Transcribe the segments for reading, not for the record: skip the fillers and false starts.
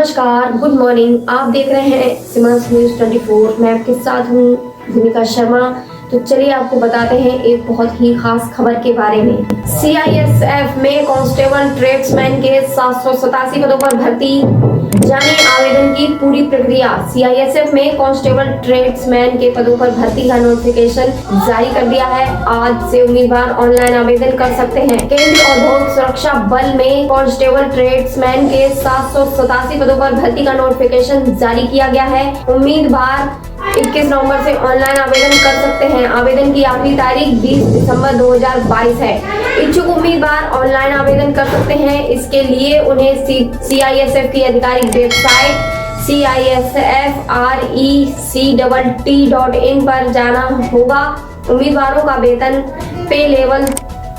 नमस्कार, good morning. आप देख रहे हैं सीमांस न्यूज 24। मैं आपके साथ हूँ भूमिका शर्मा। तो चलिए आपको बताते हैं एक बहुत ही खास खबर के बारे में। CISF में कांस्टेबल ट्रेड्समैन के 787 पदों पर भर्ती, जाने आवेदन की पूरी प्रक्रिया। CISF में कांस्टेबल ट्रेड्समैन के पदों पर भर्ती का नोटिफिकेशन जारी कर दिया है। आज से उम्मीदवार ऑनलाइन आवेदन कर सकते हैं। केंद्रीय औद्योगिक सुरक्षा बल में कांस्टेबल ट्रेड्समैन के 787 पदों पर भर्ती का नोटिफिकेशन जारी किया गया है। उम्मीदवार 21 नवंबर से ऑनलाइन आवेदन कर सकते हैं। आवेदन की आखिरी तारीख 20 दिसंबर 2022 है। इच्छुक उम्मीदवार ऑनलाइन आवेदन कर सकते हैं। इसके लिए उन्हें CISF की आधिकारिक वेबसाइट CISFRECTT.in पर जाना होगा। उम्मीदवारों का वेतन पे लेवल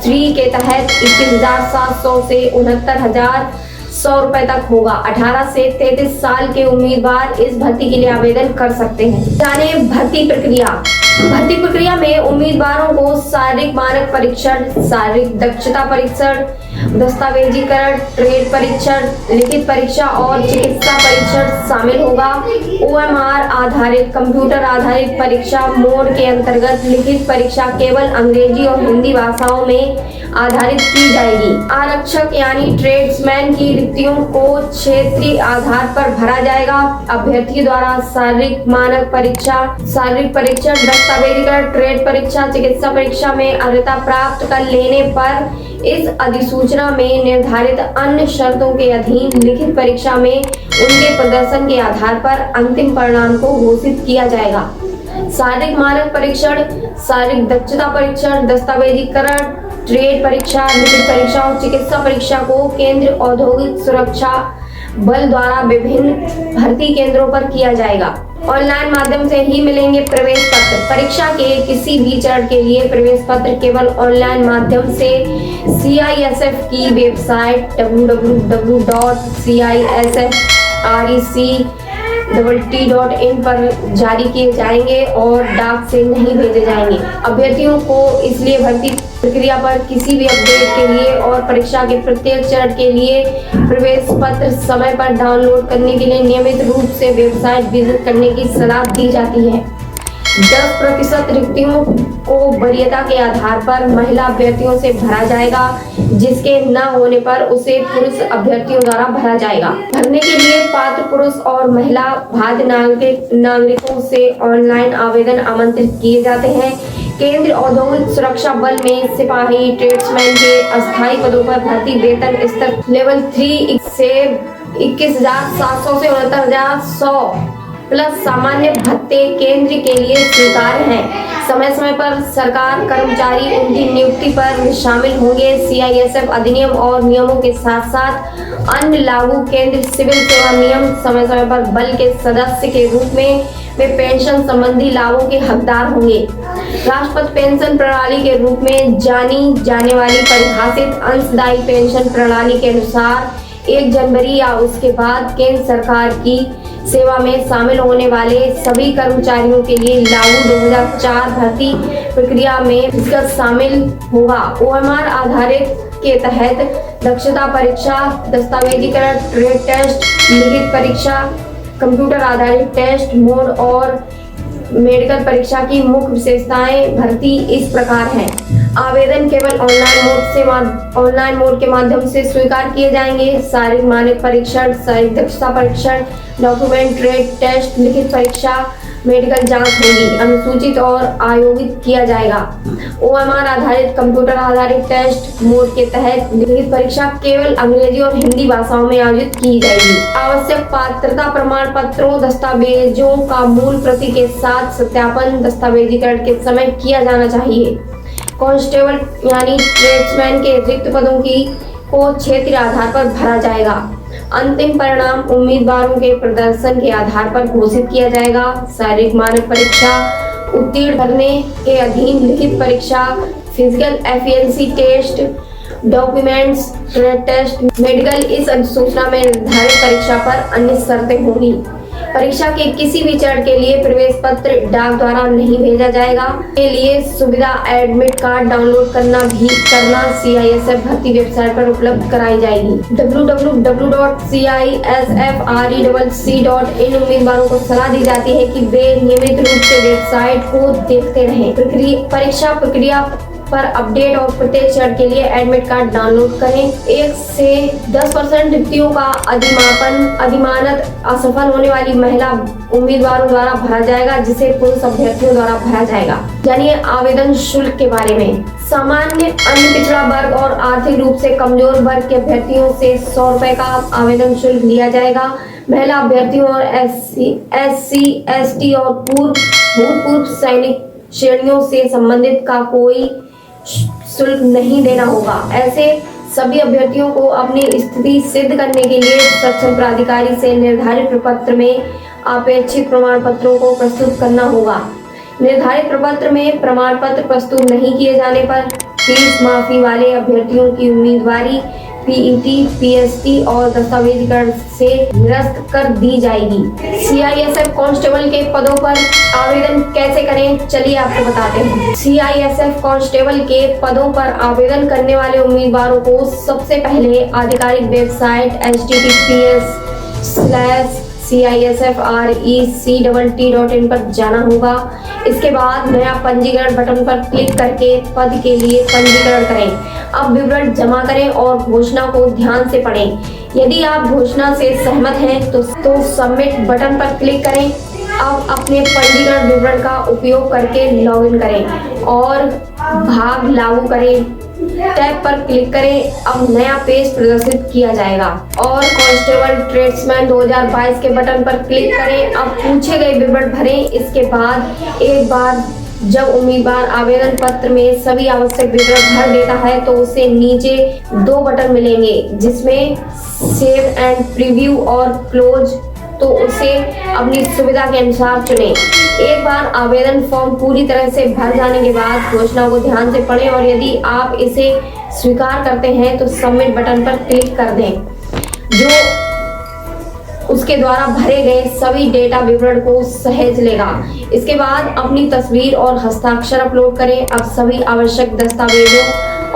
3 के तहत 21,700 से 69,100 रुपए तक होगा। 18 से 33 साल के उम्मीदवार इस भर्ती के लिए आवेदन कर सकते हैं। जाने भर्ती प्रक्रिया। भर्ती प्रक्रिया में उम्मीदवारों को शारीरिक मानक परीक्षण, शारीरिक दक्षता परीक्षण, दस्तावेजीकरण, ट्रेड परीक्षण, लिखित परीक्षा और चिकित्सा परीक्षण शामिल होगा। OMR आधारित कंप्यूटर आधारित परीक्षा मोड के अंतर्गत लिखित परीक्षा केवल अंग्रेजी और हिंदी भाषाओं में आधारित की जाएगी। आरक्षक यानी ट्रेड्समैन की रिक्तियों को क्षेत्रीय आधार पर भरा जाएगा। अभ्यर्थी द्वारा शारीरिक मानक परीक्षा, शारीरिक परीक्षण, दस्तावेजीकरण, ट्रेड परीक्षा, चिकित्सा परीक्षा में अर्हता प्राप्त कर लेने पर इस अधिसूचना में निर्धारित अन्य शर्तों के अधीन लिखित परीक्षा में उनके प्रदर्शन के आधार पर अंतिम परिणाम को घोषित किया जाएगा। शारीरिक मानक परीक्षण, शारीरिक दक्षता परीक्षण, दस्तावेजीकरण, ट्रेड परीक्षा, लिखित परीक्षा और चिकित्सा परीक्षा को केंद्रीय औद्योगिक सुरक्षा बल द्वारा विभिन्न भर्ती केंद्रों पर किया जाएगा। ऑनलाइन माध्यम से ही मिलेंगे प्रवेश पत्र। परीक्षा के किसी भी चरण के लिए प्रवेश पत्र केवल ऑनलाइन माध्यम से CISF की वेबसाइट www.CISFRECTT.in पर जारी किए जाएंगे और डाक से नहीं भेजे जाएंगे। अभ्यर्थियों को इसलिए भर्ती प्रक्रिया पर किसी भी अपडेट के लिए और परीक्षा के प्रत्येक चरण के लिए प्रवेश पत्र समय पर डाउनलोड करने के लिए नियमित रूप से वेबसाइट विजिट करने की सलाह दी जाती है। 10% रिक्तियों को वरीयता के आधार पर महिला अभ्यर्थियों से भरा जाएगा, जिसके न होने पर उसे पुरुष अभ्यर्थियों द्वारा भरा जाएगा। भरने के लिए पात्र पुरुष और महिला भारतीय नागरिकों से ऑनलाइन आवेदन आमंत्रित किए जाते हैं। केंद्रीय औद्योगिक सुरक्षा बल में सिपाही ट्रेड्समैन के अस्थायी पदों पर भर्ती वेतन स्तर लेवल 3 से 21,700 से 69,100 प्लस सामान्य भत्ते केंद्र के लिए स्वीकार्य हैं। समय समय पर सरकार कर्मचारी उनकी नियुक्ति पर शामिल होंगे। CISF अधिनियम और नियमों के साथ साथ अन्य लागू केंद्रीय सिविल सेवा नियम समय समय पर बल के सदस्य के रूप में वे पेंशन संबंधी लाभों के हकदार होंगे। राष्ट्रपति पेंशन प्रणाली के रूप में जानी जाने वाली परिभाषित अंशदायी पेंशन प्रणाली के अनुसार 1 जनवरी या उसके बाद केंद्र सरकार की सेवा में शामिल होने वाले सभी कर्मचारियों के लिए लागू 2004 भर्ती प्रक्रिया में इसका शामिल होगा। OMR आधारित के तहत दक्षता परीक्षा, दस्तावेजीकरण, ट्रेड टेस्ट, लिखित परीक्षा, कंप्यूटर आधारित टेस्ट मोड और मेडिकल परीक्षा की मुख्य विशेषताएं भर्ती इस प्रकार हैं। आवेदन केवल ऑनलाइन मोड के माध्यम से स्वीकार किए जाएंगे। शारीरिक मानक परीक्षण, शारीरिक दक्षता परीक्षण, डॉक्यूमेंट, ट्रेड टेस्ट, लिखित परीक्षा, मेडिकल जांच होगी। अनुसूचित और आयोजित किया जाएगा। OMR आधारित कंप्यूटर आधारित टेस्ट मोड के तहत लिखित परीक्षा केवल अंग्रेजी और हिंदी भाषाओं में आयोजित की जाएगी। आवश्यक पात्रता प्रमाण पत्रों, दस्तावेजों का मूल प्रति के साथ सत्यापन दस्तावेजीकरण के समय किया जाना चाहिए। कांस्टेबल यानी ट्रेड्समैन के रिक्त पदों को क्षेत्रीय आधार पर भरा जाएगा। अंतिम परिणाम उम्मीदवारों के प्रदर्शन के आधार पर घोषित किया जाएगा। शारीरिक मानक परीक्षा उत्तीर्ण करने के अधीन लिखित परीक्षा, physical efficiency test, documents, trade test, medical इस अधिसूचना में निर्धारित परीक्षा पर अन्य शर्तें होंगी। परीक्षा के किसी भी चरण के लिए प्रवेश पत्र डाक द्वारा नहीं भेजा जाएगा। के लिए सुविधा एडमिट कार्ड डाउनलोड करना CISF भर्ती वेबसाइट पर उपलब्ध कराई जाएगी। www.cisfrecc.in उम्मीदवारों को सलाह दी जाती है कि वे नियमित रूप से वेबसाइट को देखते रहें। परीक्षा प्रक्रिया पर अपडेट और प्रत्येक चरण के लिए एडमिट कार्ड डाउनलोड करें। 1 से 10% रिक्तियों का अधिमानत असफल होने वाली महिला उम्मीदवारों द्वारा भरा जाएगा, जिसे पुरुष अभ्यर्थियों द्वारा भरा जाएगा। जानिए आवेदन शुल्क के बारे में। सामान्य, अन्य पिछड़ा वर्ग और आर्थिक रूप से कमजोर वर्ग के अभ्यर्थियों से 100 रुपए का आवेदन शुल्क लिया जाएगा। महिला अभ्यर्थियों और SC, ST और भूतपूर्व सैनिक श्रेणियों से संबंधित का कोई शुल्क नहीं देना होगा। ऐसे सभी अभ्यर्थियों को अपनी स्थिति सिद्ध करने के लिए सक्षम प्राधिकारी से निर्धारित प्रपत्र में अपेक्षित प्रमाण पत्रों को प्रस्तुत करना होगा। निर्धारित प्रपत्र में प्रमाण पत्र प्रस्तुत नहीं किए जाने पर फीस माफी वाले अभ्यर्थियों की उम्मीदवारी PET, PST और दस्तावेजीकरण से निरस्त कर दी जाएगी। CISF कांस्टेबल के पदों पर आवेदन कैसे करें, चलिए आपको बताते हैं। CISF कांस्टेबल के पदों पर आवेदन करने वाले उम्मीदवारों को सबसे पहले आधिकारिक वेबसाइट https://cisfrecct.in पर जाना होगा। इसके बाद नया पंजीकरण बटन पर क्लिक करके पद के लिए पंजीकरण करें। अब विवरण जमा करें और घोषणा को ध्यान से पढ़ें। यदि आप घोषणा से सहमत हैं तो सबमिट बटन पर क्लिक करें। अब अपने पंजीकरण विवरण का उपयोग करके लॉगिन करें और भाग लागू करें टैब पर क्लिक करें। अब नया पेज प्रदर्शित किया जाएगा और कांस्टेबल ट्रेड्समैन 2022 के बटन पर क्लिक करें। अब पूछे गए विवरण भरें। इसके बाद एक बार जब उम्मीदवार आवेदन पत्र में सभी आवश्यक विवरण भर देता है तो उसे नीचे 2 बटन मिलेंगे, जिसमें सेव एंड प्रीव्यू और क्लोज, तो उसे अपनी सुविधा के अनुसार चुनें। एक बार आवेदन फॉर्म पूरी तरह से भर जाने के बाद घोषणा को ध्यान से पढ़ें और यदि आप इसे स्वीकार करते हैं तो सबमिट बटन पर क्लिक कर दें, जो उसके द्वारा भरे गए सभी डेटा विवरण को सहेज लेगा। इसके बाद अपनी तस्वीर और हस्ताक्षर अपलोड करें। अब सभी आवश्यक दस्तावेजों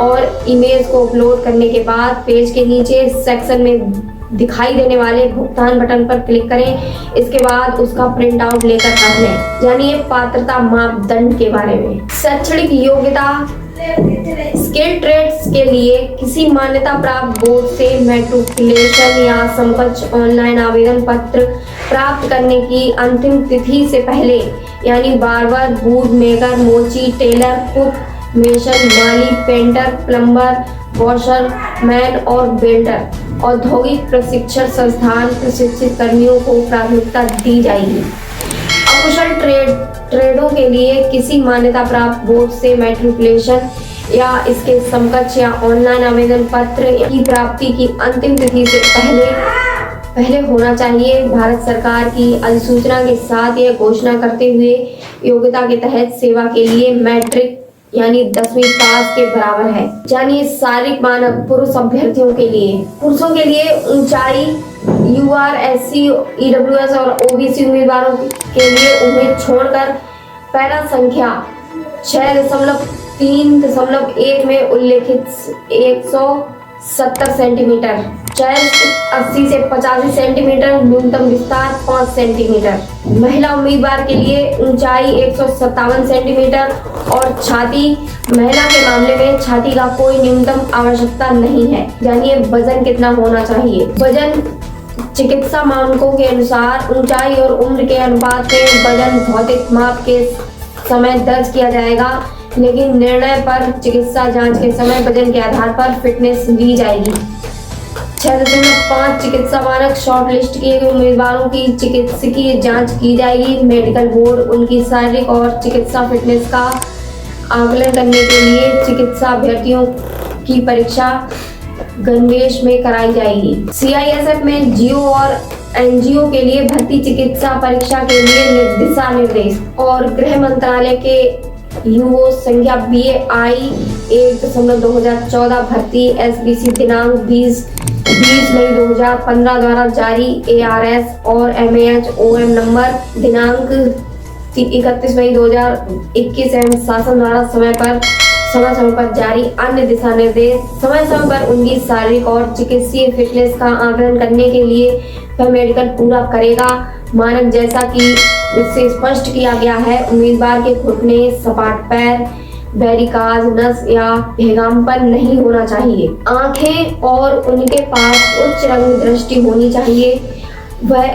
और इमेज को अपलोड करने के बाद पेज के नीचे सेक्शन में दिखाई देने वाले भुगतान बटन पर क्लिक करें। इसके बाद उसका प्रिंट आउट लेकर रख लें। जानिए पात्रता मापदंड के बारे में। शैक्षणिक योग्यता। स्किल ट्रेड्स के लिए किसी मान्यता प्राप्त बोर्ड से मैट्रिकुलेशन या समकक्ष ऑनलाइन आवेदन पत्र प्राप्त करने की अंतिम तिथि से पहले, यानी बार्बर, बूट मेकर, मोची, टेलर, कुक, मेसन, माली, पेंटर, प्लम्बर, वॉशर मैन और वेल्डर औद्योगिक प्रशिक्षण संस्थान प्रशिक्षित कर्मियों को प्राथमिकता दी जाएगी। अकुशल ट्रेडों के लिए किसी मान्यता प्राप्त बोर्ड से मैट्रिकुलेशन या इसके समकक्ष या ऑनलाइन आवेदन पत्र की प्राप्ति की अंतिम तिथि से पहले होना चाहिए। भारत सरकार की अधिसूचना के साथ यह घोषणा करते हुए योग्यता के तहत सेवा के लिए मैट्रिक यानी 10वीं पास के बराबर है। जानिए शारीरिक मानक पुरुष अभ्यर्थियों के लिए। पुरुषों के लिए ऊंचाई UR, SC, EWS और OBC उम्मीदवारों के लिए उम्मीद छोड़कर पैरा संख्या 6.3.1 में उल्लेखित 170 सेंटीमीटर, चेस्ट 80 से 85 सेंटीमीटर, न्यूनतम विस्तार 5 सेंटीमीटर। महिला उम्मीदवार के लिए ऊंचाई 157 सेंटीमीटर और छाती। महिला के मामले में छाती का कोई न्यूनतम आवश्यकता नहीं है। जानिए वजन कितना होना चाहिए। वजन चिकित्सा मानकों के अनुसार ऊंचाई और उम्र के अनुपात में वजन भौतिक माप के समय दर्ज किया जाएगा, लेकिन निर्णय पर चिकित्सा जांच के समय वजन के आधार पर फिटनेस ली जाएगी। 6.5 चिकित्सा मानक। शॉर्ट लिस्ट किए गए उम्मीदवारों की चिकित्सकीय जांच की जाएगी। मेडिकल बोर्ड उनकी शारीरिक और चिकित्सा फिटनेस का आकलन करने के लिए चिकित्सा अभ्यर्थियों की परीक्षा गणवेश में कराई जाएगी। CISF में GO और NGO के लिए भर्ती चिकित्सा परीक्षा के लिए दिशा निर्देश और गृह मंत्रालय के यूओ संख्या BAI 1/2014 भर्ती SBC दिनांक 20 मई 2015 द्वारा जारी ARS और MAHOM नंबर दिनांक 31 मई 2021 एवं शासन द्वारा समय पर जारी अन्य दिशा निर्देश समय पर उनकी शारीरिक और चिकित्सीय फिटनेस का आकलन करने के लिए वह मेडिकल पूरा करेगा। मानक जैसा कि उससे स्पष्ट किया गया है, उम्मीदवार के घुटने, सपाट पैर, बेरिकाज नस या भेगामपन नहीं होना चाहिए। आंखें और उनके पास उच्च रंग दृष्टि होनी चाहिए। वह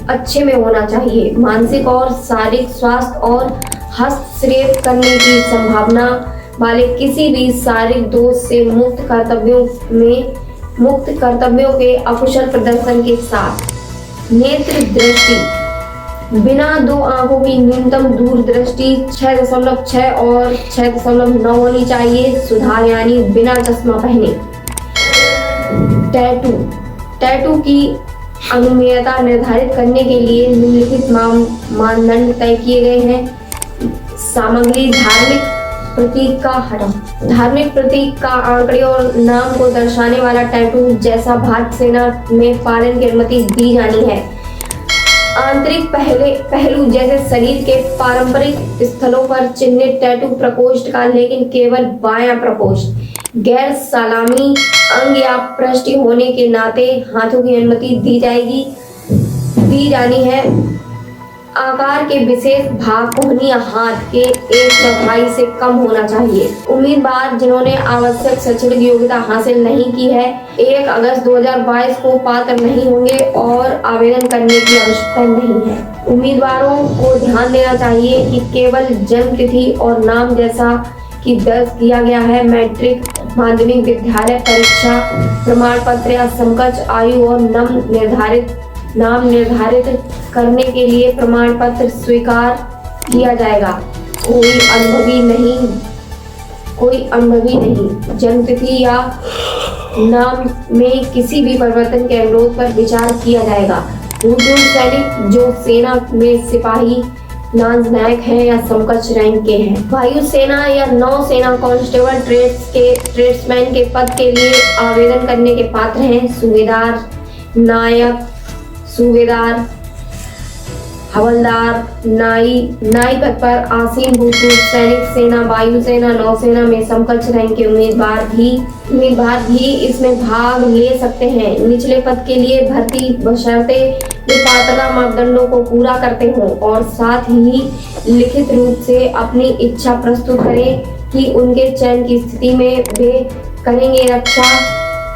अच्छे में होना चाहिए। मानसिक और शारीरिक स्वास्थ्य और हस्तक्षेप करने की संभावना वाले किसी भी शारीरिक दोष से मुक्त कर्तव्यों के अकुशल प्रदर्शन के साथ नेत्र दृष्टि बिना दो आंखों की न्यूनतम दूरदृष्टि 6.6 और 6.9 होनी चाहिए। सुधार यानी बिना चश्मा पहने। टैटू की अनुमेयता निर्धारित करने के लिए निम्नलिखित मानदंड तय किए गए हैं। सामग्री धार्मिक प्रतीक का आंकड़े और नाम को दर्शाने वाला टैटू जैसा भारतीय सेना में पालन की अनुमति दी जानी है। आंतरिक पहलू जैसे शरीर के पारंपरिक स्थलों पर चिन्हित टैटू प्रकोष्ठ का, लेकिन केवल बायां प्रकोष्ठ, गैर सलामी अंग या पृष्ठ होने के नाते हाथों की अनुमति दी जानी है। आकार के विशेष भाग कोहनी या हाथ के 1/4 से कम होना चाहिए। उम्मीदवार जिन्होंने आवश्यक शैक्षणिक योग्यता हासिल नहीं की है 1 अगस्त 2022 को पात्र नहीं होंगे और आवेदन करने की आवश्यकता नहीं है। उम्मीदवारों को ध्यान देना चाहिए कि केवल जन्म तिथि और नाम जैसा कि दर्ज किया गया है, मैट्रिक, माध्यमिक विद्यालय परीक्षा प्रमाण पत्र या समकक्ष आयु और नाम निर्धारित करने के लिए प्रमाण पत्र स्वीकार किया जाएगा। कोई अनुभवी नहीं। जन्म तिथि या नाम में किसी भी परिवर्तन के अनुरोध पर विचार किया जाएगा। भूतपूर्व सैनिक जो सेना में सिपाही, नायक हैं या समकक्ष रैंक के हैं। वायुसेना या नौसेना कांस्टेबल ट्रेड्समैन के पद के लिए आवेदन करने के पात्र हैं। सूबेदार, हवलदार, नाई पद पर आसीन भूतपूर्व सैनिक, सेना, वायुसेना, नौसेना में समकक्ष रैंक के उम्मीदवार भी इसमें भाग ले सकते हैं। निचले पद के लिए भर्ती बशर्ते वे पात्रता मापदंडों को पूरा करते हों और साथ ही लिखित रूप से अपनी इच्छा प्रस्तुत करें कि उनके चयन की स्थिति में वे करेंगे रक्षा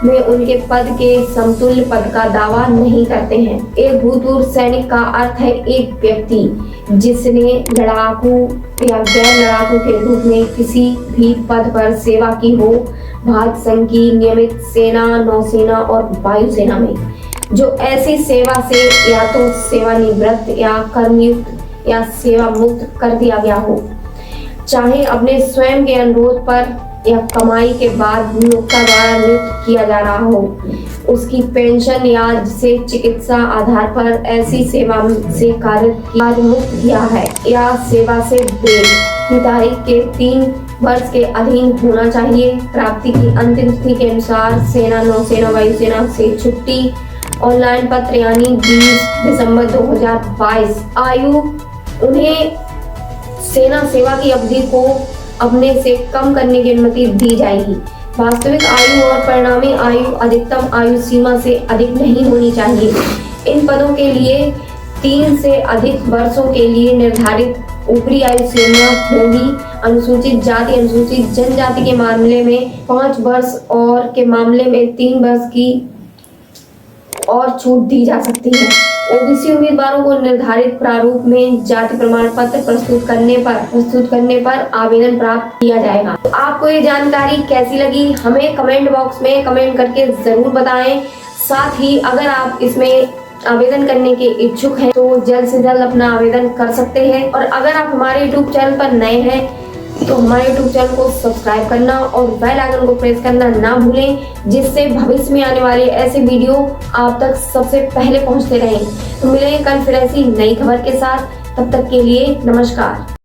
में उनके पद के समतुल्य पद का दावा नहीं करते हैं। एक भूतपूर्व सैनिक का अर्थ है एक व्यक्ति जिसने लड़ाकू या गैर लड़ाकू के रूप में किसी भी पद पर सेवा की हो, भारत संघ की नियमित सेना, नौसेना और वायुसेना में, जो ऐसी सेवा से या तो सेवानिवृत्त या कर्मयुक्त या सेवा मुक्त कर दिया गया हो, चाहे अपने स्वयं के अनुरोध पर या कमाई के बाद नियोक्ता द्वारा नियुक्त किया जा रहा हो। उसकी पेंशन या जिसे चिकित्सा आधार पर ऐसी सेवा से कार्य मुक्त किया है या सेवा से ब्रेक की तारीख के 3 वर्ष के अधीन होना चाहिए। प्राप्ति की अंतिम तिथि के अनुसार सेना, नौसेना, वायुसेना से छुट्टी ऑनलाइन पत्र यानी 20 दिसंबर 2022। आयु, उन्हें सेना सेवा की अवधि को अपने से कम करने की अनुमति दी जाएगी। वास्तविक आयु और परिणामी आयु अधिकतम आयु सीमा से अधिक नहीं होनी चाहिए। इन पदों के लिए 3 से अधिक वर्षों के लिए निर्धारित ऊपरी आयु सीमा होगी। अनुसूचित जाति, अनुसूचित जनजाति के मामले में 5 वर्ष और के मामले में 3 वर्ष की और छूट दी जा सकती है। ओबीसी उम्मीदवारों को निर्धारित प्रारूप में जाति प्रमाण पत्र प्रस्तुत करने पर आवेदन प्राप्त किया जाएगा। तो आपको ये जानकारी कैसी लगी हमें कमेंट बॉक्स में कमेंट करके जरूर बताएं। साथ ही अगर आप इसमें आवेदन करने के इच्छुक हैं तो जल्द से जल्द अपना आवेदन कर सकते हैं। और अगर आप हमारे यूट्यूब चैनल पर नए हैं तो हमारे यूट्यूब चैनल को सब्सक्राइब करना और बेल आइकन को प्रेस करना ना भूलें, जिससे भविष्य में आने वाले ऐसे वीडियो आप तक सबसे पहले पहुंचते रहें। तो मिलेंगे कल फिर ऐसी नई खबर के साथ, तब तक के लिए नमस्कार।